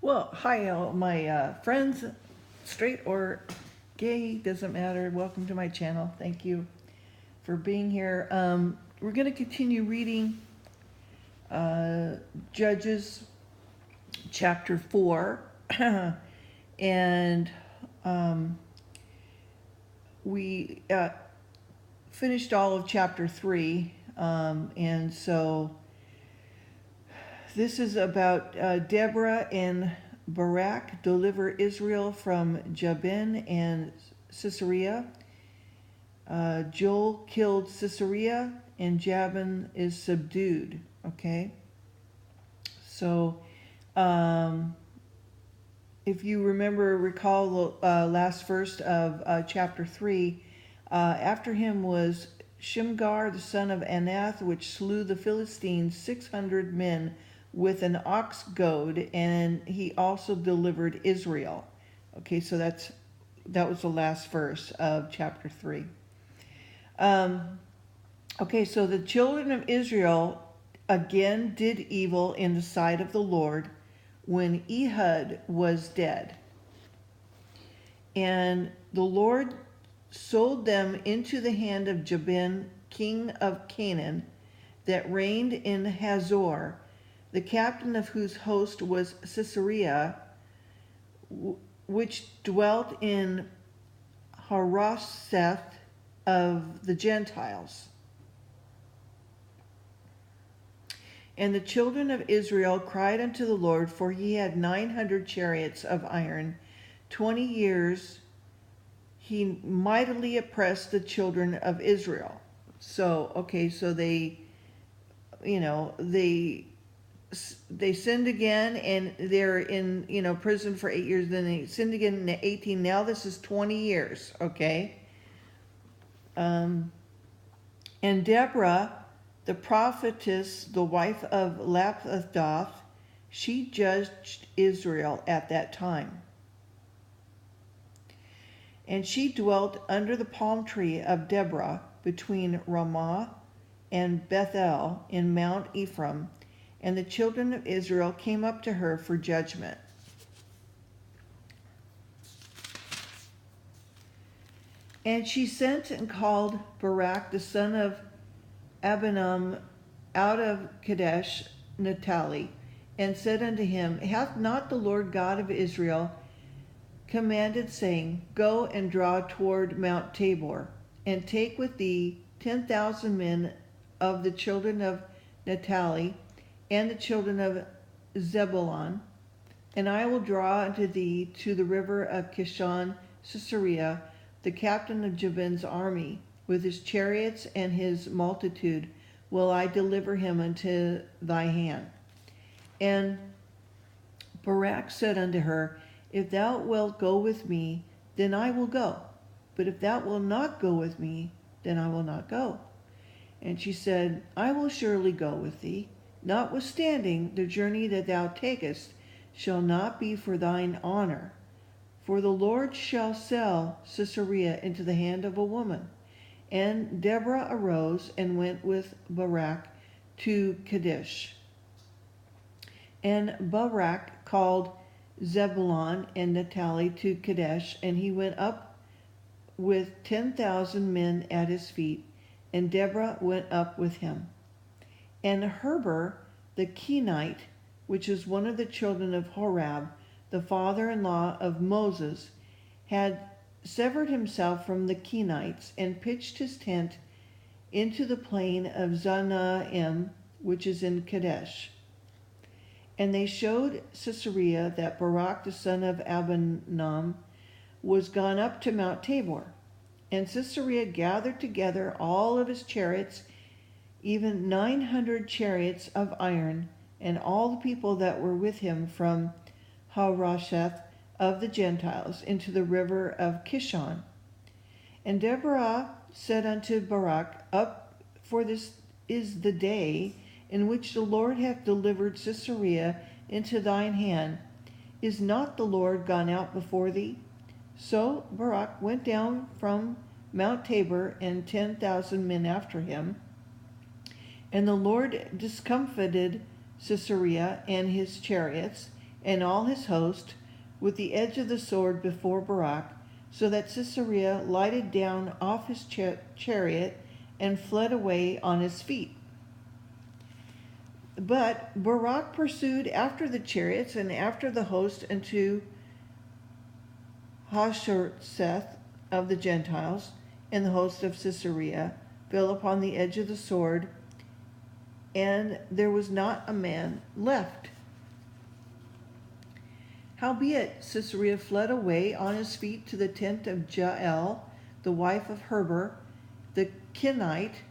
Well, hi, all my friends, straight or gay, doesn't matter. Welcome to my channel. Thank you for being here. We're going to continue reading Judges chapter 4. And we finished all of chapter 3. And so this is about Deborah and Barak deliver Israel from Jabin and Sisera. Joel killed Sisera and Jabin is subdued. Okay. So if you recall the last verse of chapter 3, after him was Shimgar the son of Anath, which slew the Philistines 600 men with an ox goad, and he also delivered Israel. Okay, so that was the last verse of chapter 3. Okay, so the children of Israel again did evil in the sight of the Lord when Ehud was dead. And the Lord sold them into the hand of Jabin, king of Canaan, that reigned in Hazor, the captain of whose host was Sisera, which dwelt in Harosheth of the Gentiles. And the children of Israel cried unto the Lord, for he had 900 chariots of iron. 20 years he mightily oppressed the children of Israel. So, okay, so they sinned again, and they're in prison for 8 years. Then they sinned again in 18. Now this is 20 years. Okay. And Deborah, the prophetess, the wife of Lapidoth, she judged Israel at that time. And she dwelt under the palm tree of Deborah between Ramah and Bethel in Mount Ephraim. And the children of Israel came up to her for judgment. And she sent and called Barak the son of Abinadab out of Kadesh Naphtali, and said unto him, Hath not the Lord God of Israel commanded, saying, Go and draw toward Mount Tabor, and take with thee 10,000 men of the children of Naphtali, and the children of Zebulun, and I will draw unto thee to the river of Kishon Sisera, the captain of Jabin's army, with his chariots and his multitude, will I deliver him into thy hand. And Barak said unto her, If thou wilt go with me, then I will go. But if thou wilt not go with me, then I will not go. And she said, I will surely go with thee. Notwithstanding, the journey that thou takest shall not be for thine honor. For the Lord shall sell Sisera into the hand of a woman. And Deborah arose and went with Barak to Kadesh. And Barak called Zebulun and Naphtali to Kadesh, and he went up with 10,000 men at his feet, and Deborah went up with him. And Heber the Kenite, which is one of the children of Horab, the father-in-law of Moses, had severed himself from the Kenites, and pitched his tent into the plain of Zanaim, which is in Kadesh. And they showed Sisera that Barak the son of Abinadab was gone up to Mount Tabor. And Sisera gathered together all of his chariots, even 900 chariots of iron, and all the people that were with him from Harosheth of the Gentiles into the river of Kishon. And Deborah said unto Barak, Up, for this is the day in which the Lord hath delivered Sisera into thine hand. Is not the Lord gone out before thee? So Barak went down from Mount Tabor, and 10,000 men after him. And the Lord discomfited Sisera and his chariots, and all his host with the edge of the sword before Barak, so that Sisera lighted down off his chariot and fled away on his feet. But Barak pursued after the chariots and after the host unto Hasarseth of the Gentiles, and the host of Sisera fell upon the edge of the sword, and there was not a man left. Howbeit Sisera fled away on his feet to the tent of Jael, the wife of Heber, the Kenite,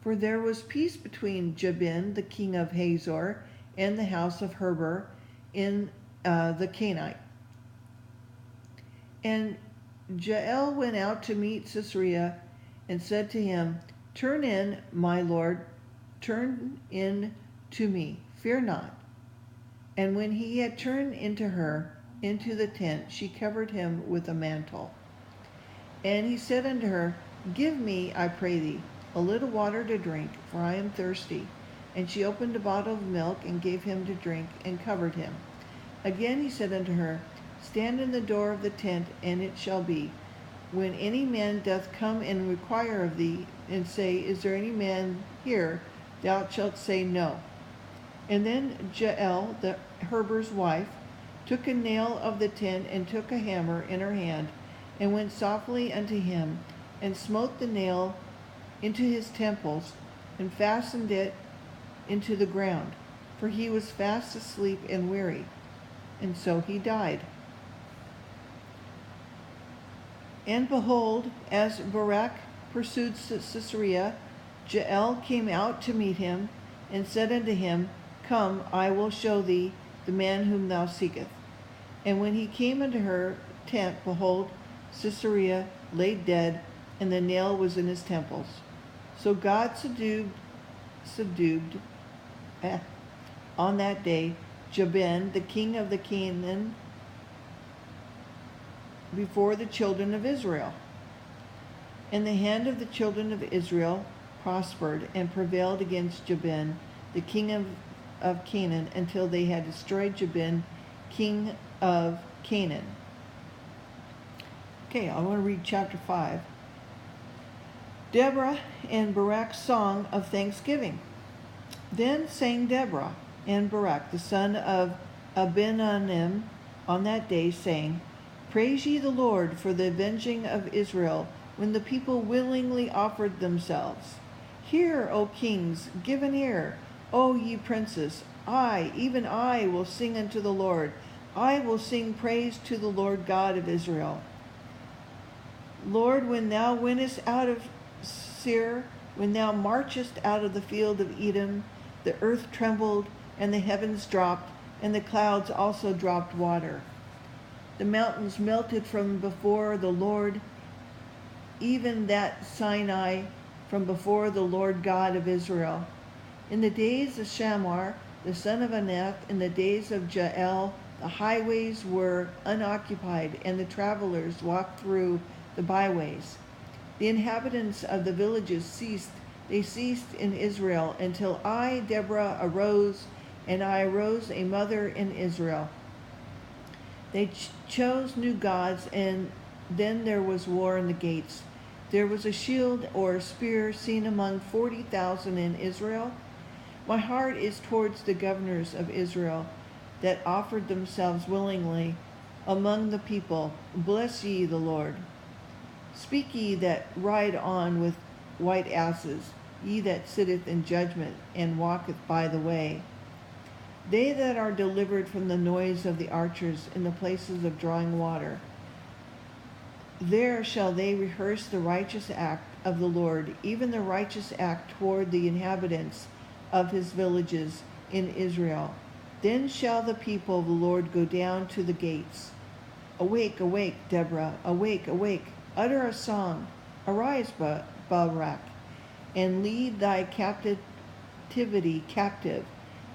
for there was peace between Jabin, the king of Hazor, and the house of Heber in the Kenite. And Jael went out to meet Sisera and said to him, Turn in, my lord, turn in to me, fear not. And when he had turned into her, into the tent, she covered him with a mantle. And he said unto her, Give me, I pray thee, a little water to drink, for I am thirsty. And she opened a bottle of milk and gave him to drink, and covered him. Again he said unto her, Stand in the door of the tent, and it shall be, when any man doth come and require of thee, and say, Is there any man here? Thou shalt say, No. And then Jael, Heber's wife, took a nail of the tent, and took a hammer in her hand, and went softly unto him, and smote the nail into his temples, and fastened it into the ground, for he was fast asleep and weary. And so he died. And behold, as Barak pursued Sisera, Jael came out to meet him, and said unto him, Come, I will show thee the man whom thou seekest. And when he came into her tent, behold, Sisera lay dead, and the nail was in his temples. So God subdued on that day Jabin, the king of the Canaan, before the children of Israel. And the hand of the children of Israel prospered and prevailed against Jabin, the king of Canaan, until they had destroyed Jabin, king of Canaan. Okay, I want to read chapter 5. Deborah and Barak's song of thanksgiving. Then sang Deborah and Barak, the son of Abinoam, on that day, saying, Praise ye the Lord for the avenging of Israel, when the people willingly offered themselves. Hear, O kings, give an ear, O ye princes. I, even I, will sing unto the Lord. I will sing praise to the Lord God of Israel. Lord, when thou wentest out of Seir, when thou marchest out of the field of Edom, the earth trembled, and the heavens dropped, and the clouds also dropped water. The mountains melted from before the Lord, even that Sinai from before the Lord God of Israel. In the days of Shammar, the son of Anath, in the days of Jael, the highways were unoccupied, and the travelers walked through the byways. The inhabitants of the villages ceased. They ceased in Israel, until I, Deborah, arose, and I arose a mother in Israel. They chose new gods, and then there was war in the gates. There was a shield or a spear seen among 40,000 in Israel. My heart is towards the governors of Israel, that offered themselves willingly among the people. Bless ye the Lord. Speak ye that ride on with white asses, ye that sitteth in judgment, and walketh by the way. They that are delivered from the noise of the archers in the places of drawing water. There shall they rehearse the righteous act of the Lord, even the righteous act toward the inhabitants of his villages in Israel. Then shall the people of the Lord go down to the gates. Awake, awake, Deborah, awake, awake. Utter a song. Arise, Barak, and lead thy captivity captive,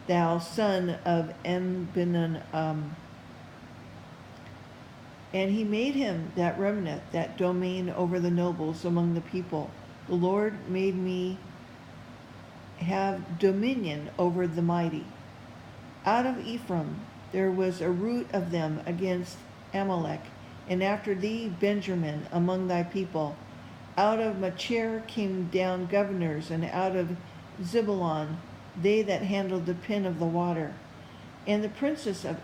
thou son of Abinoam. And he made him that remnant, that domain over the nobles among the people. The Lord made me have dominion over the mighty. Out of Ephraim there was a root of them against Amalek, and after thee Benjamin among thy people. Out of Machir came down governors, and out of Zebulon they that handled the pen of the water. And the princes of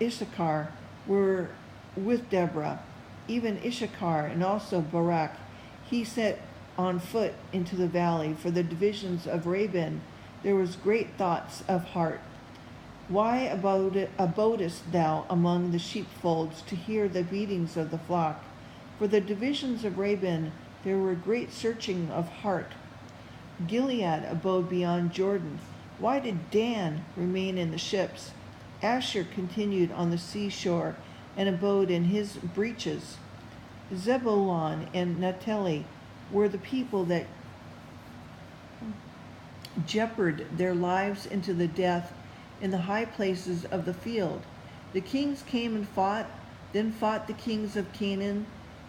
Issachar were with Deborah, even Issachar, and also Barak. He set on foot into the valley. For the divisions of Reuben there was great thoughts of heart. Why abodest thou among the sheepfolds to hear the beatings of the flock? For the divisions of Reuben there were great searching of heart. Gilead abode beyond Jordan. Why did Dan remain in the ships? Asher continued on the seashore and abode in his breaches. Zebulun and Naphtali were the people that jeoparded their lives into the death in the high places of the field. The kings came and fought, then fought the kings of Canaan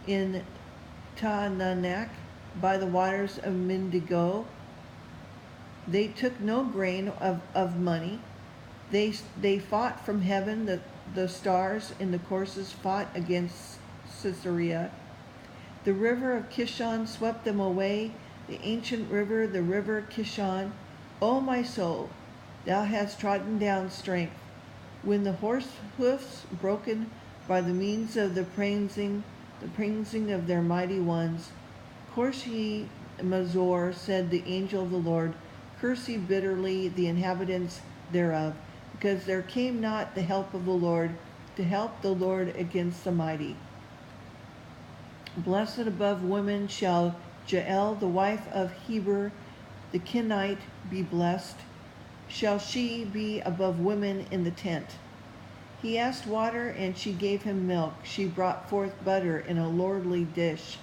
in Taanach by the waters of Mendigo. They took no grain of money. They fought from heaven, the stars in the courses fought against Sisera. The river of Kishon swept them away, the ancient river, the river Kishon. O my soul, thou hast trodden down strength. When the horse hoofs broken by the means of the praising of their mighty ones. Curse ye Mazor, said the angel of the Lord, curse ye bitterly the inhabitants thereof, because there came not the help of the Lord, to help the Lord against the mighty. Blessed above women shall Jael, the wife of Heber, the Kenite, be blessed. Shall she be above women in the tent. He asked water, and she gave him milk. She brought forth butter in a lordly dish.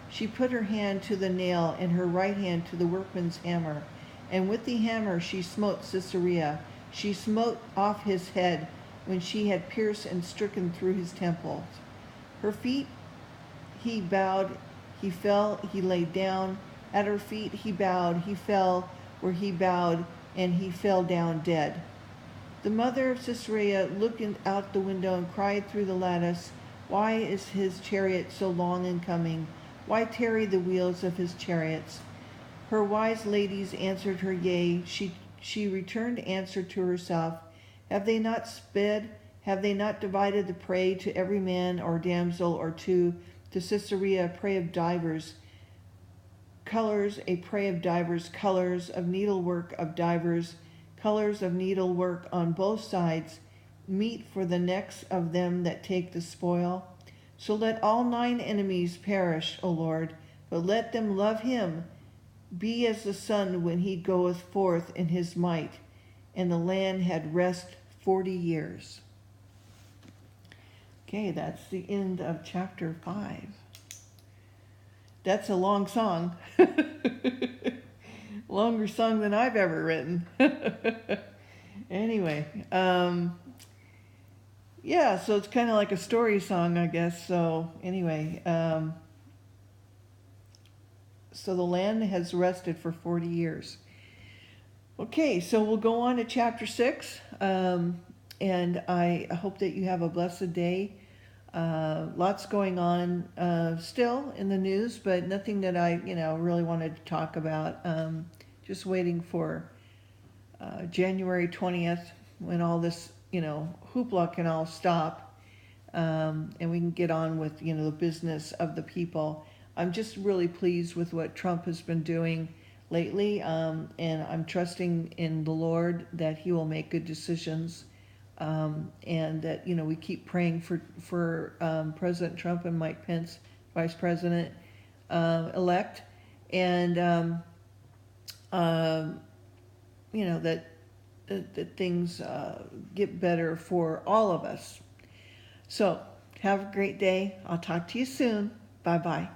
She put her hand to the nail, and her right hand to the workman's hammer. And with the hammer she smote Sisera. She smote off his head when she had pierced and stricken through his temples. Her feet he bowed, he fell, he lay down. At her feet he bowed, he fell where he bowed, and he fell down dead. The mother of Sisera looked out the window and cried through the lattice, why is his chariot so long in coming? Why tarry the wheels of his chariots? Her wise ladies answered her, yea. She returned answer to herself. Have they not sped? Have they not divided the prey to every man or damsel or two? To Sisera a prey of divers colors, a prey of divers colors, of needlework of divers colors of needlework on both sides, meat for the necks of them that take the spoil. So let all 9 enemies perish, O Lord, but let them love him. Be as the sun when he goeth forth in his might. And the land had rest 40 years. Okay, that's the end of chapter 5. That's a long song. Longer song than I've ever written. Anyway, yeah, so it's kind of like a story song, I guess. So anyway, so the land has rested for 40 years. Okay, so we'll go on to chapter 6, and I hope that you have a blessed day. Lots going on still in the news, but nothing that I, really wanted to talk about. Just waiting for January 20th when all this, hoopla can all stop, and we can get on with, the business of the people. I'm just really pleased with what Trump has been doing lately, and I'm trusting in the Lord that he will make good decisions, and that, we keep praying for President Trump and Mike Pence, Vice President elect, and that things get better for all of us. So have a great day. I'll talk to you soon. Bye-bye.